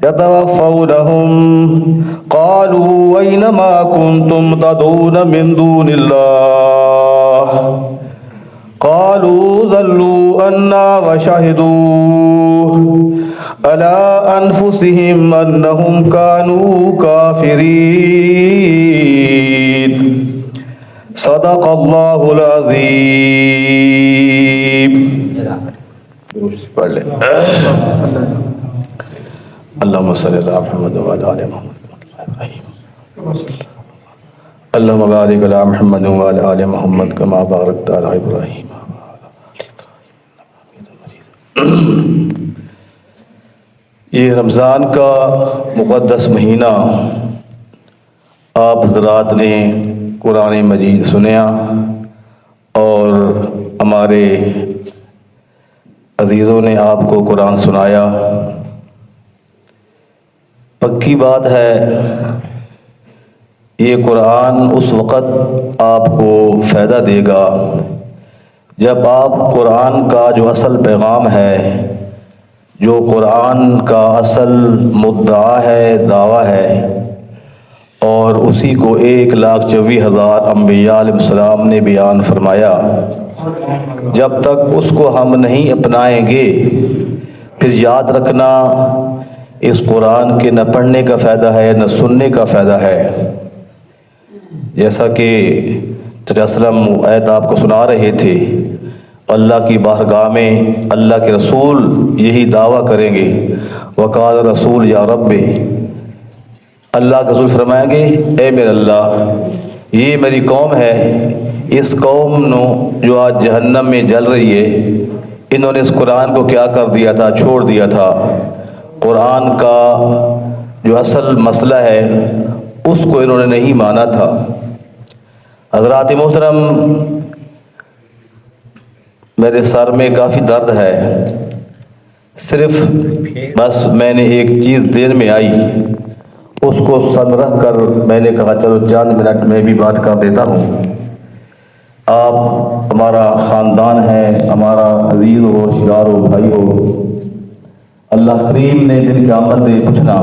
يتوفونهم قالوا أين ما كنتم تدعون من دون الله قالوا ضلوا عنا وشهدوا على أنفسهم أنهم كانوا كافرين صدق الله العظيم. اللهم صل على محمد وعلى آل محمد. اللهم بارك على محمد وعلى آل محمد كما باركت على إبراهيم. یہ رمضان کا مقدس مہینہ آپ حضرات نے قرآن مجید سنیا اور ہمارے عزیزوں نے آپ کو قرآن سنایا. پکی بات ہے یہ قرآن اس وقت آپ کو فائدہ دے گا جب آپ قرآن کا جو اصل پیغام ہے، جو قرآن کا اصل مدعا ہے، دعویٰ ہے، اور اسی کو 1,24,000 انبیاء علیہ السلام نے بیان فرمایا، جب تک اس کو ہم نہیں اپنائیں گے پھر یاد رکھنا اس قرآن کے نہ پڑھنے کا فائدہ ہے نہ سننے کا فائدہ ہے. جیسا کہ وسلم آیت آپ کو سنا رہے تھے، اللہ کی بارگاہ میں اللہ کے رسول یہی دعویٰ کریں گے، وقال رسول یا رب، اللہ کے رسول فرمائیں گے اے میرے اللہ یہ میری قوم ہے، اس قوم نو جو آج جہنم میں جل رہی ہے، انہوں نے اس قرآن کو کیا کر دیا تھا، چھوڑ دیا تھا. قرآن کا جو اصل مسئلہ ہے اس کو انہوں نے نہیں مانا تھا. حضرات محترم، میرے سر میں کافی درد ہے، صرف بس میں نے ایک چیز دیر میں آئی، اس کو سن رکھ کر میں نے کہا چلو چند منٹ میں بھی بات کر دیتا ہوں. آپ ہمارا خاندان ہے، ہمارا عزیز ہو، رشتہ ہو، بھائی ہو. اللہ کریم نے دن قیامت دے پوچھنا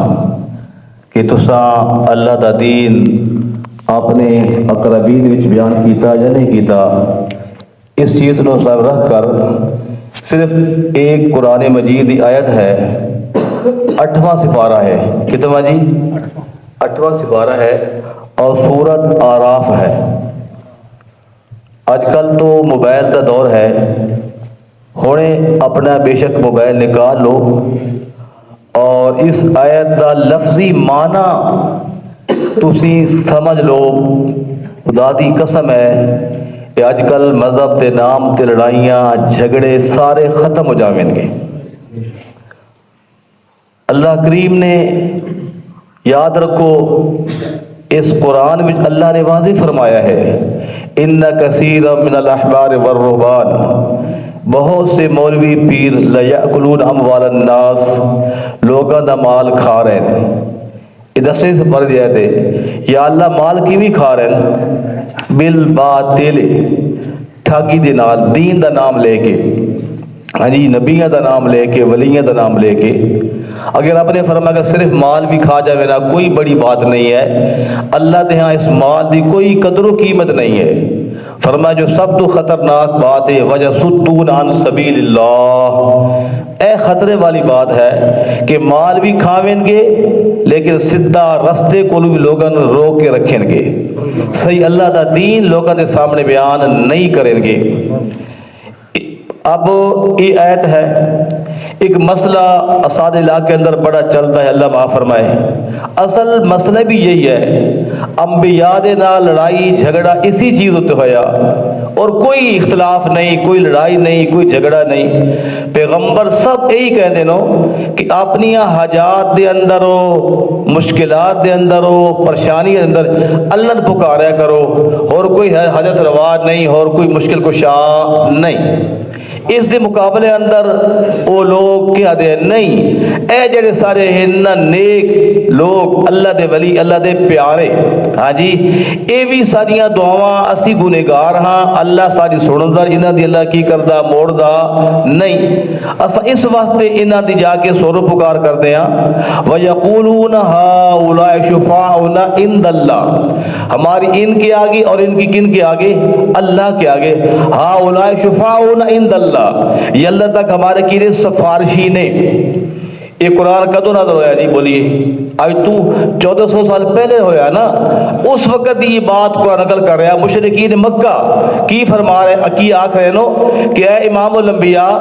کہ تساں اللہ دا دین اپنے اقربین وچ بیان کیتا یا نہیں کیتا. اس چیز کو سر رکھ کر صرف ایک قرآن مجید کی آیت ہے، 8واں سپارہ ہے. کتنا جی؟ 8واں سپارہ ہے اور سورت آراف ہے. آج کل تو موبائل کا دور ہے، ہونے اپنا بے شک موبائل نکال لو اور اس آیت کا لفظی معنی تسی سمجھ لو. خدا دی قسم ہے کہ آج کل مذہب کے نام تے لڑائیاں جھگڑے سارے ختم ہو جاویں گے. اللہ کریم نے یاد رکھو اس قرآن میں اللہ نے واضح فرمایا ہے ان کثیر من الاحبار والرہبان، بہت سے مولوی پیر لیأکلون اموال الناس، لوگاں دا مال کھا رہے ہیں. دسے سے پڑھ دیا تھے یا اللہ مال کی بھی کھا رہے ہیں بالباطل، ٹھگی دے نال، دین دا نام لے کے، ہاں جی نبیوں دا نام لے کے، ولیوں دا نام لے کے. اگر آپ نے فرمایا کہ صرف مال بھی کھا جائے نا کوئی بڑی بات نہیں ہے، اللہ دے ہاں اس مال دی کوئی قدر و قیمت نہیں ہے. فرمایا جو سب تو خطرناک بات ہے وَيَصُدُّونَ عَنْ سَبِيلِ اللَّهِ، اے خطرے والی بات ہے کہ مال بھی کھاویں گے لیکن سدھا رستے کو بھی لوگوں روک کے رکھیں گے، صحیح اللہ دا دین لوگوں کے سامنے بیان نہیں کریں گے. اب یہ آیت ہے، ایک مسئلہ اساد علاقے کے اندر بڑا چلتا ہے، اللہ معاف فرمائے. اصل مسئلہ بھی یہی ہے، انبیاء دے نال لڑائی جھگڑا اسی چیز ہوتے ہویا اور کوئی اختلاف نہیں، کوئی لڑائی نہیں، کوئی جھگڑا نہیں. پیغمبر سب یہی کہتے ہیں کہ اپنی حاجات دے اندر ہو، مشکلات دے اندر ہو، پریشانی دے اندر اللہ نے پکاریا کرو، اور کوئی حاجت روا نہیں اور کوئی مشکل کشا نہیں. اس دے مقابلے اندر وہ لوگ کیا دے نہیں، اے جڑے سارے ہن نیک لوگ، اللہ دے ولی، اللہ دے پیارے، ہاں جی اے بھی ساریاں دعاواں اسی گنہگار ہاں، اللہ ساری سندا، انہاں دی اللہ کی کردا موڑدا نہیں، اسا اس واسطے انہاں دی جا کے سور پکار کردے ہاں۔ وَيَقُولُونَ هَؤُلَاءِ شُفَعَاؤُنَا عِندَ اللَّهِ، ہماری ان کے آگے اور ان کی کن کے آگے؟ اللہ کے آگے۔ هَؤُلَاءِ شُفَعَاؤُنَا عِندَ اللَّهِ، یہ اللہ تک ہمارے کی سفارشی نے۔ یہ قرآن کدو نازل ہویا جی؟ بولیے آج تو 1400 سال پہلے ہویا نا، اس وقت یہ بات قرآن نقل کر رہا ہے۔ مشرکین مکہ کی فرما رہے، کی آکھ رہے نو کہ اے امام الانبیاء،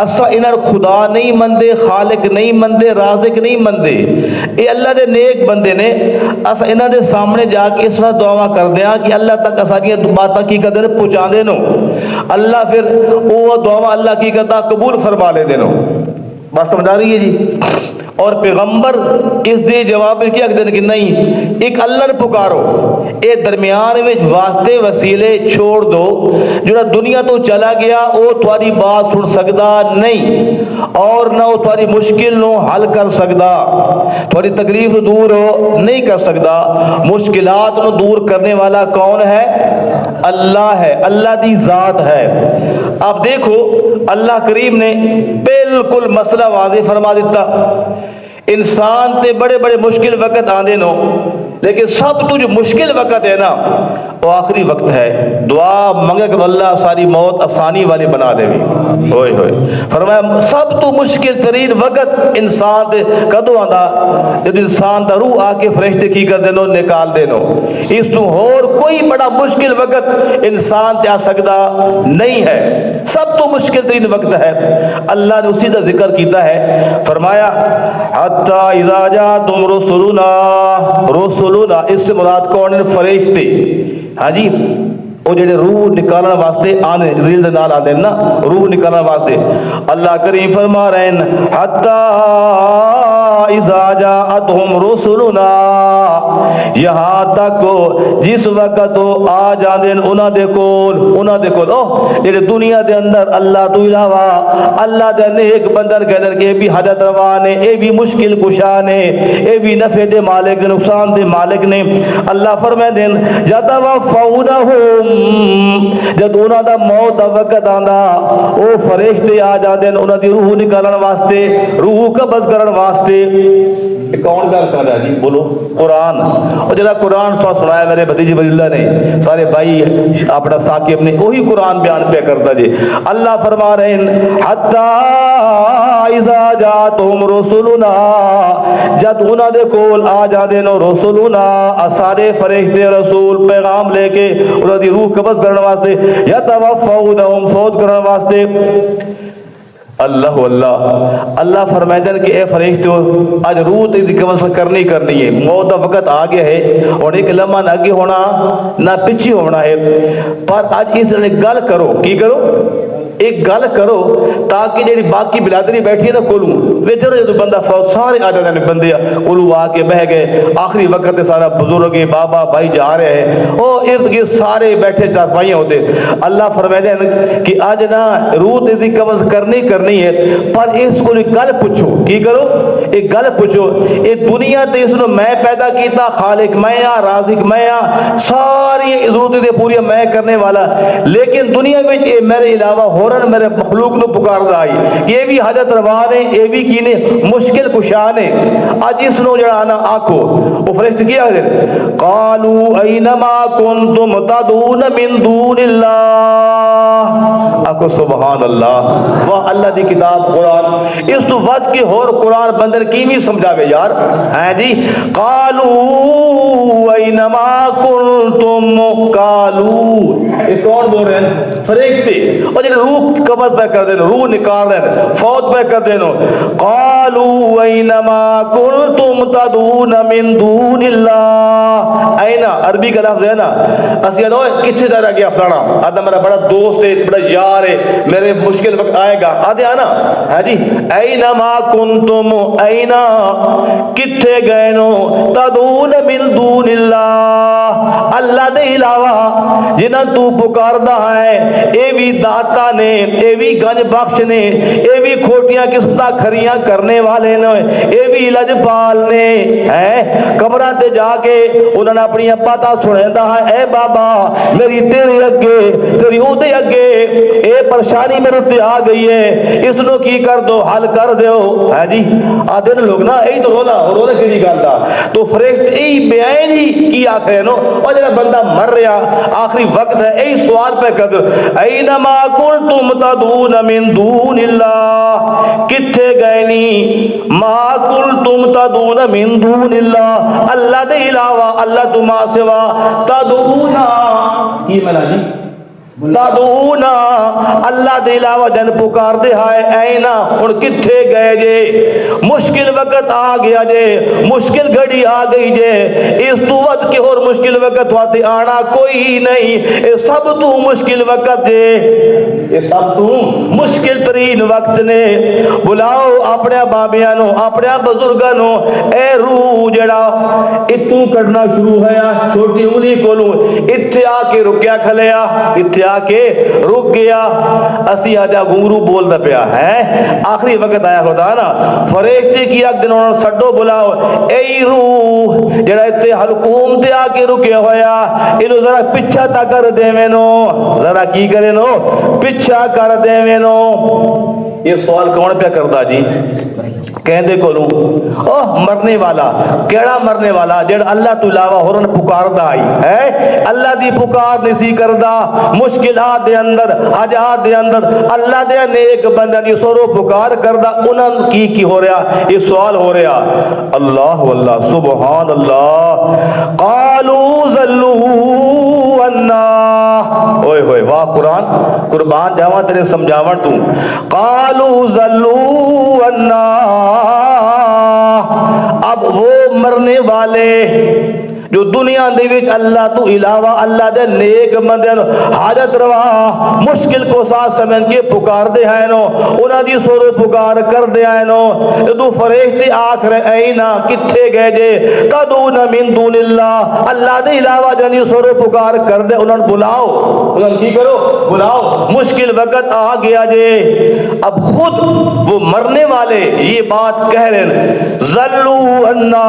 اسا انہاں خدا نہیں مندے، خالق نہیں مندے، رازق نہیں مندے، اے اللہ دے نیک بندے نے، اسا انہاں دے سامنے جا کے اس طرح دعا کر دیاں کہ اللہ تک اساں باتاں کی کدے پہنچا دے نو، اللہ پھر وہ دعا اللہ کی کرتا قبول فرما لے دے نو۔ بات سمجھ آ رہی ہے جی؟ اور پیغمبر اس دے جواب میں کیا کہتے ہیں کہ نہیں، ایک اللہ پکارو، اے درمیان میں واسطے وسیلے چھوڑ دو، جو دنیا تو چلا گیا وہ تمہاری بات سن سکتا نہیں، اور نہ وہ تمہاری مشکل نو حل کر سکتا، تمہاری تکلیف دور ہو نہیں کر سکتا۔ مشکلات نو دور کرنے والا کون ہے؟ اللہ ہے، اللہ دی ذات ہے۔ اب دیکھو اللہ کریم نے بالکل مسئلہ واضح فرما دیتا، انسان تے بڑے بڑے مشکل وقت آندے نو، لیکن سب تو جو مشکل وقت ہے نا وہ آخری وقت ہے۔ دعا منگے کہ اللہ ساری موت آسانی والی بنا دے بھی، ہوئے ہوئے فرمایا سب تو مشکل ترین وقت انسان تے کدو آندا، جب انسان دا روح آ کے فرشتے کی کر دینو، نکال دینو، اس تو اور کوئی بڑا مشکل وقت انسان تے آ سکتا نہیں ہے، سب تو مشکل ترین وقت ہے۔ اللہ نے اسی کا ذکر کیتا ہے، فرمایا حتی اذا جاءتم رسلنا، رسلنا اس سے مراد کون ہیں؟ فرشتے، ہاں جی وہ جڑے روح نکالنے واسطے آنے، ریل دے نال آتے ہیں نا، روح نکالنے واسطے۔ اللہ کریم فرما رہے ہیں حتی اذا جاءتهم رسلنا، یہاں تک جس وقت وہ آ جاندے انہاں دے کول جڑے دنیا دے اندر اللہ تو علاوہ اللہ دے نیک بندر کہندے کہ اے بھی حاجت روا نے، اے بھی مشکل کشا نے، اے بھی نفع دے مالک نے، نقصان دے مالک نے۔ اللہ فرمائے یتوفونہم، جب انہاں دا موت دا وقت آندا او فرشتے آ جاندے انہاں دی روح نکالن واسطے، روح قبض کرن واسطے۔ کون گل کر رہا ہے جی؟ بولو قرآن۔ اور جڑا قرآن سنایا میرے بھتیجے ولی اللہ نے، سارے بھائی اپنا ثاقب نے، وہی قرآن بیان پہ کرتا جی۔ اللہ فرما رہے ہیں حتی اذا جاءتهم رسلنا، جد انہاں دے کول آ جاندے نو رسلنا، سارے فرشتے رسول پیغام لے کے انہاں دی روح قبض کرنے واسطے، یتوفونہم فوت کرنے واسطے۔ اللہ اللہ فرمائے کہ اے فرشتو آج روح تے دی قبض کرنی ہے، موت کا وقت آ گیا ہے، اور ایک لمحہ نہ آگے ہونا نہ پیچھے ہونا ہے، پر آج اس نے گل کرو، کی کرو؟ ایک گل کرو تاکہ جی باقی بلادری بیٹھی ہے نا کولوں ویچر جو بندہ فوت سارے آ جاتے ہیں، بندے کولوں آ کے بہ گئے، آخری وقت سارا بزرگ بابا بھائی جا رہے ہیں، وہ ارد گرد سارے بیٹھے چارپائیاں ہوتے۔ اللہ فرمائے ہیں کہ آج نہ روح دی قبض کرنی ہے، پر اس کو گل پوچھو، کی کرو؟ ایک گل پوچھو، اے دنیا تے اس نے میں پیدا کیتا، خالق میں ہاں، رازق میں ہاں، ساری ضرورتیں دے پوری میں کرنے والا، لیکن دنیا میں اے میرے علاوہ ہورن میرے مخلوق نو پکار دائی، یہ بھی حاجت روا نے، یہ بھی کینے مشکل کشا نے۔ آج اس نو جڑا آنا آکھو، وہ فرشت کیا ہے قالوا اینما کنتم تدعون من دون اللہ، آکھو سبحان اللہ، وہ اللہ دی کتاب قرآن، اس تو ود کی ہور قرآن بندر کی بھی سمجھاوے یار، ہیں جی قالوا اینما کنتم، قالوا یہ کون بول رہے ہیں؟ فرشتے، اور جنہیں روح قبض پہ کر دینا، روح نکال دینا، فوت پہ کر دینا، قالوا قالوا اینما کنتم تدعون من دون اللہ. اینا عربی کا لفظ ہے نا, اسی ادو کتنے جا گیا فلانا, آدھا میرا بڑا دوست ہے, بڑا یار ہے, میرے مشکل وقت آئے گا, آدھے آنا ہے جی. اینما کنتم, اینا کتنے گئے نو, تدعون من دون اللہ, اللہ دے علاوہ جنہاں تو پکاردا ہے, اے بھی داتا نے, اے بھی گنج بخش نے, اے بھی کھوٹیاں قسمتاں کھریاں کرنے والے نے, اے بھی لجپال نے, قبراں تے جا کے انہاں نے اپنی پتہ سنیندا ہے, اے بابا میری تیرے اگے تیری اودے اگے اے پریشانی میرے تے آ گئی ہے, اس نو کی کر دو, حل کر دیو, ہے جی. آدھے لوگ نا یہی تو رولا کیڑی گل دا, تو فرشتے یہی بیان ہی کی آخر نو, اور جڑا بندہ مر رہا آخری وقت ہے, یہی سوال پہ کر دو, اینما کنتم تدعون من دون اللہ, کتھے گئے نی, ما کنتم تدعون من دون اللہ, اللہ دے علاوہ, اللہ تو ما سوا, تدعونا کی منا جی, تدعونا اللہ دے علاوہ جن پکار دے ہائے, اینا اور کتھے گئے جے, مشکل وقت آ گیا جے, مشکل گھڑی آ گئی جے, اس تو وقت کے اور مشکل وقت واتے آنا کوئی نہیں, اے سب تو مشکل وقت جے, اے سب تو مشکل ترین وقت نے. بلاؤ اپنے بابیاں نو, اپنے بزرگاں نو, اے روح جڑا اتوں کٹنا شروع ہویا چھوٹی انگلی کولوں, اتھے آ کے رکیا کھلیا, اتھے آ کے رک گیا, اسی آجا گنگرو بولتا پیا ہے, آخری وقت آیا خدا نا, فرشتے کی ایک دن انہوں نے سڈو بلاؤ, اے روح جڑا اتنے حلقوم تے آ کے رکیا ہویا, انہوں ذرا پچھا تا کر دے میں نو, ذرا کی کرے نو, پچھا کر دے میں نو. یہ سوال کون پہ کرتا جی, کہندے کو لوں, اوہ مرنے والا, کیڑا مرنے والا, جڑ اللہ تو علاوہ ہورن پکار دا آئی ہے, اللہ دی پکار نسی کردہ, مشکلات دے اندر, حاجات دے اندر, اللہ دے نیک بندہ دی سورو پکار کردہ, انہاں کی ہو رہا, یہ سوال ہو رہا. اللہ واللہ سبحان اللہ. قالوا ذلوا عنا, اوئے ہوئے واہ قرآن, قربان جاواں تیرے سمجھاون تو, قالوا ذلوا عنا, اب وہ مرنے والے جو دنیا دے وچ اللہ تو علاوہ اللہ دے نیک بندے حاجت روا مشکل کو ساتھ سمجھ کے پکار دے ہیں نو, انہاں دی سورو پکار کر دے ہیں نو, تو فرشتے آخر اینا کتھے گئے جے, تدعون من دون اللہ, اللہ دے علاوہ جنہی سورو پکار کر دے, انہاں بلاؤ, انہاں کی کرو, بلاؤ, مشکل وقت آ گیا جے. اب خود وہ مرنے والے یہ بات کہہ رہے ہیں, ذلوا عنا,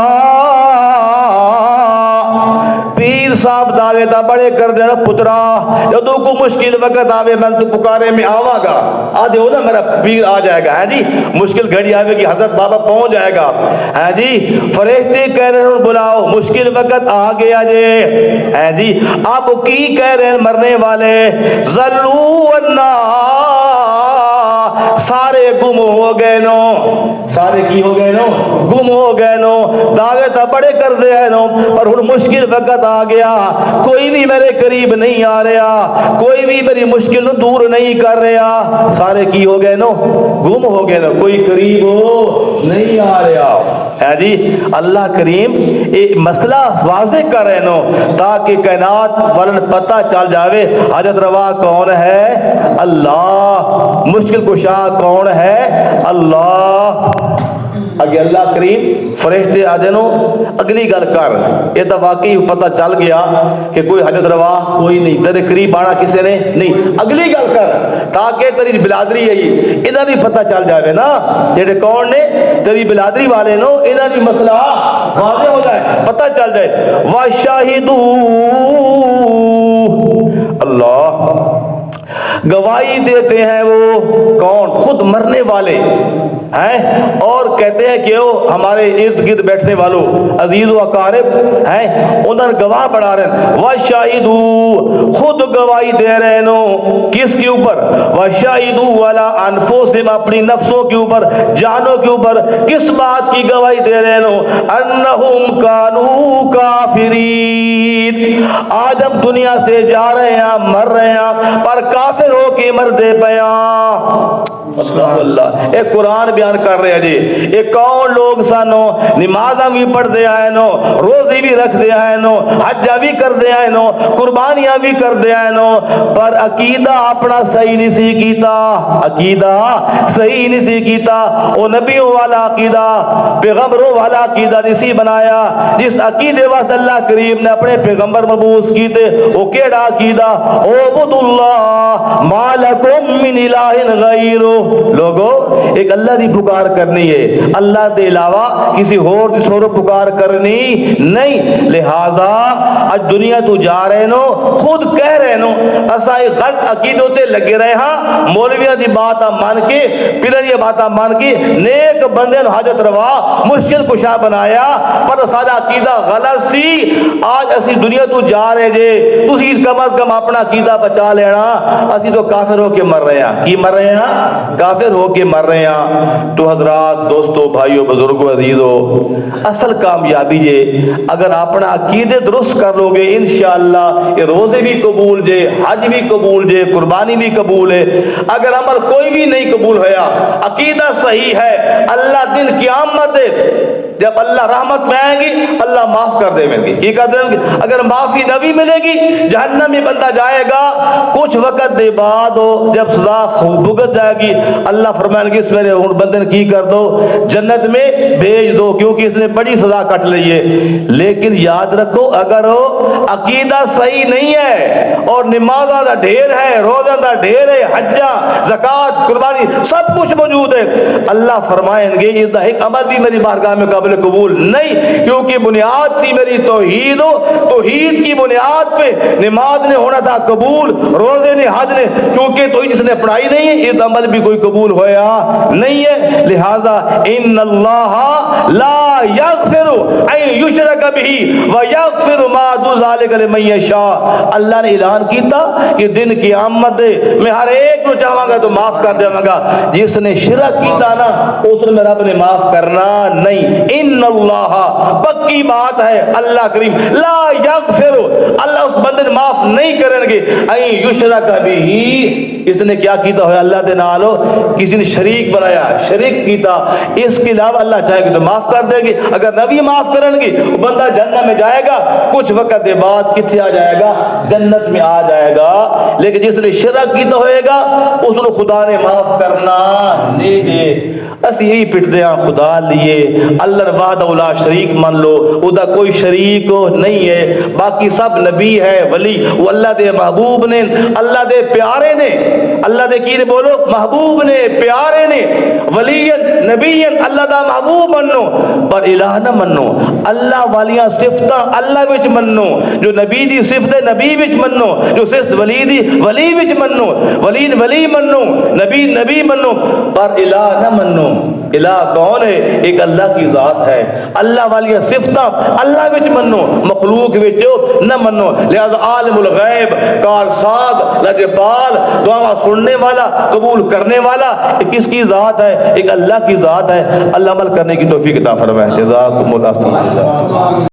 پیر صاحب دعوے تا بڑے کر دینا پترا, جدو کو مشکل وقت آوے میں تو پکارے میں آواں گا, آدھے ہو نا میرا پیر آ جائے گا, ہے جی, مشکل گھڑی آوے گی حضرت بابا پہنچ جائے گا, ہے جی. فرشتے کہہ رہے ہیں بلاؤ, مشکل وقت آ گیا جے, ہے جی. اب کی کہہ رہے ہیں مرنے والے, ذلوا عنا, سارے گم ہو گئے نو, سارے کی ہو گئے نو, گم ہو گئے نو, دعوے تا بڑے کر دے ہیں نو, اور ہن مشکل وقت آ گیا, کوئی بھی میرے قریب نہیں آ رہا, کوئی بھی میری مشکل دور نہیں کر رہا, سارے کی ہو گئے نو, گم ہو گئے نو, کوئی قریب ہو نہیں آ رہا, ہے جی. اللہ کریم ایک مسئلہ واضح کر رہے نو, تاکہ کائنات والن پتہ چل جاوے حاجت روا کون ہے, اللہ, مشکل کشا کون ہے, اللہ. اگے اللہ کریم فرشتے آدھے نو اگلی گل کر, یہ تو واقعی پتہ چل گیا کہ کوئی حاجت روا کوئی نہیں, تیرے قریب آنا کسے نے نہیں, اگلی گل کر تاکہ تیری بلادری ہے یہ ادھر بھی پتہ چل جائے نا, جیڑے کون نے تیری بلادری والے نو, ادھر بھی مسئلہ واضح ہو جائے, پتہ چل جائے. وَشَاهِدُوا, اللہ گواہی دیتے ہیں وہ کون, خود مرنے والے ہیں, اور کہتے ہیں کہ وہ ہمارے ارد گرد بیٹھنے والوں عزیز و اقارب ہیں, انہوں گواہ بڑھا رہے ہیں. وَشَاهِدُوا, خود گواہی دے رہے نو, کس کے اوپر, وَشَاهِدُوا عَلَىٰ أَنفُسِهِمْ, اپنی نفسوں کے اوپر, جانوں کے اوپر, کس بات کی گواہی دے رہے نو, أَنَّهُمْ كَانُوا كَافِرِينَ, آج ہم دنیا سے جا رہے ہیں, مر رہے ہیں, پر کافر ہو کے مر دے پیاں. سبحان اللہ. ایک قرآن بیان کر رہے ہیں جی. یہ کون لوگ سانو نمازاں بھی پڑھ دے آئے نو, روزی بھی رکھ دے آئے نو, حجہ بھی کر دے آئے نو, قربانیاں بھی کر دے آئے نو, پر عقیدہ اپنا صحیح نہیں سی کیتا. عقیدہ صحیح نہیں سی کیتا. او نبیوں والا عقیدہ, پیغمبروں والا عقیدہ نہیں سی بنایا. جس عقیدے واسطے اللہ کریم نے اپنے پیغمبر مبعوث کیتے, وہ کیڑا عقیدہ؟ عبد اللہ ما لکم من الہ غیرہ. لوگو ایک اللہ دی پکار کرنی ہے, اللہ دے علاوہ کسی اور دی سورو پکار کرنی نہیں. لہذا اج دنیا تو جا رہے نو, خود کہہ رہے نو اسا ایک غلط عقیدوں تے لگے رہے ہاں, مولویاں دی باتاں مان کے, پیراں دی باتاں مان کے, نیک بندے نو حاجت روا مشکل کشا بنایا, پر سارا عقیدہ غلط سی. آج اسی دنیا تو جا رہے جے, تسی کم از کم اپنا عقیدہ بچا لینا. اسی تو کافر ہو کے مر رہے ہیں. کی مر رہے ہیں؟ کافر ہو کے مر رہے ہیں. تو حضرات, دوستو, بھائیو, بزرگو, عزیزو, اصل کامیابی جے اگر اپنا عقیدے درست کر لو گے, انشاءاللہ یہ روزے بھی قبول جے, حج بھی قبول جے, قربانی بھی قبول ہے. اگر عمل کوئی بھی نہیں قبول ہویا, عقیدہ صحیح ہے, اللہ دن قیامت جب اللہ رحمت میں آئے گی, اللہ معاف کر دے گی. کی کر دے گی؟ اگر معافی نہ بھی ملے گی, جہنم میں بندہ جائے گا. کچھ وقت دے بعد ہو جب سزا بھگت جائے گی, اللہ فرمائیں گے اس میرے بندے نے کی کر دو, جنت میں بھیج دو, کیونکہ اس نے بڑی سزا کٹ لی ہے. لیکن یاد رکھو, اگر ہو عقیدہ صحیح نہیں ہے اور نمازاں دا ڈھیر ہے, روزہ دا ڈھیر ہے, حجہ, زکوٰۃ, قربانی سب کچھ موجود ہے, اللہ فرمائیں گے اس دا ایک عمل بھی میری بارگاہ میں قابل قبول نہیں, کیونکہ بنیاد تھی میری توحید. ہو توحید کی بنیاد پہ نماز نے ہونا تھا قبول, روزے نے, حج نے, کیونکہ توحید جس نے پڑھائی نہیں ہے, اس عمل بھی کوئی قبول ہویا نہیں ہے. لہذا ان اللہ لا یغفر ان یشرک بہ ویغفر ما دون ذلک لمن یشاء. اللہ نے اعلان کیتا کہ دن قیامت میں ہر ایک کو چاہوں گا تو معاف کر دوں گا, جس نے شرک کیتا نا اس نے رب نے معاف کرنا نہیں. ان اللہ, پکی بات ہے, اللہ کریم لا یغفر, اللہ اس بندے نے معاف نہیں کریں گے, ان یشرک بہ, اس نے کیا کیتا ہے, اللہ دے نالو کسی نے شریک بنایا, شریک کیتا, اس کے علاوہ اللہ چاہے گا تو معاف کر دے گی. اگر نبی معاف کریں گے, بندہ جنت میں جائے گا, کچھ وقت کے بعد کتنے آ جائے گا, جنت میں آ جائے گا. لیکن جس نے شرک کیتا ہوئے گا, اس نے خدا نے معاف کرنا نہیں دے. اسی یہی پٹھتے ہیں خدا لیے, اللہ وحدہ لا شریک مان لو, ادا کوئی شریک نہیں ہے, باقی سب نبی ہے, ولی, وہ اللہ دے محبوب نے, اللہ دے پیارے نے, اللہ دے کی نے بولو, محبوب نے, پیارے نے, ولی نبی, اللہ دا محبوب منو, پر الہ نہ منو. اللہ والیاں صفتاں اللہ وچ منو, جو نبی دی صفت نبی وچ منو, جو صفت ولی دی ولی وچ منو, ولی ولی منو, نبی نبی منو, پر الہ نہ منو. الہ کون ہے؟ ایک اللہ کی ذات ہے. اللہ والی صفتاں اللہ وچ منو, مخلوق وچ نہ منو. لہذا عالم الغیب, کارساز, لجپال, دعا سننے والا, قبول کرنے والا, کس کی ذات ہے؟ ایک اللہ کی ذات ہے. اللہ عمل کرنے کی توفیق عطا فرمائے. جزاکم اللہ.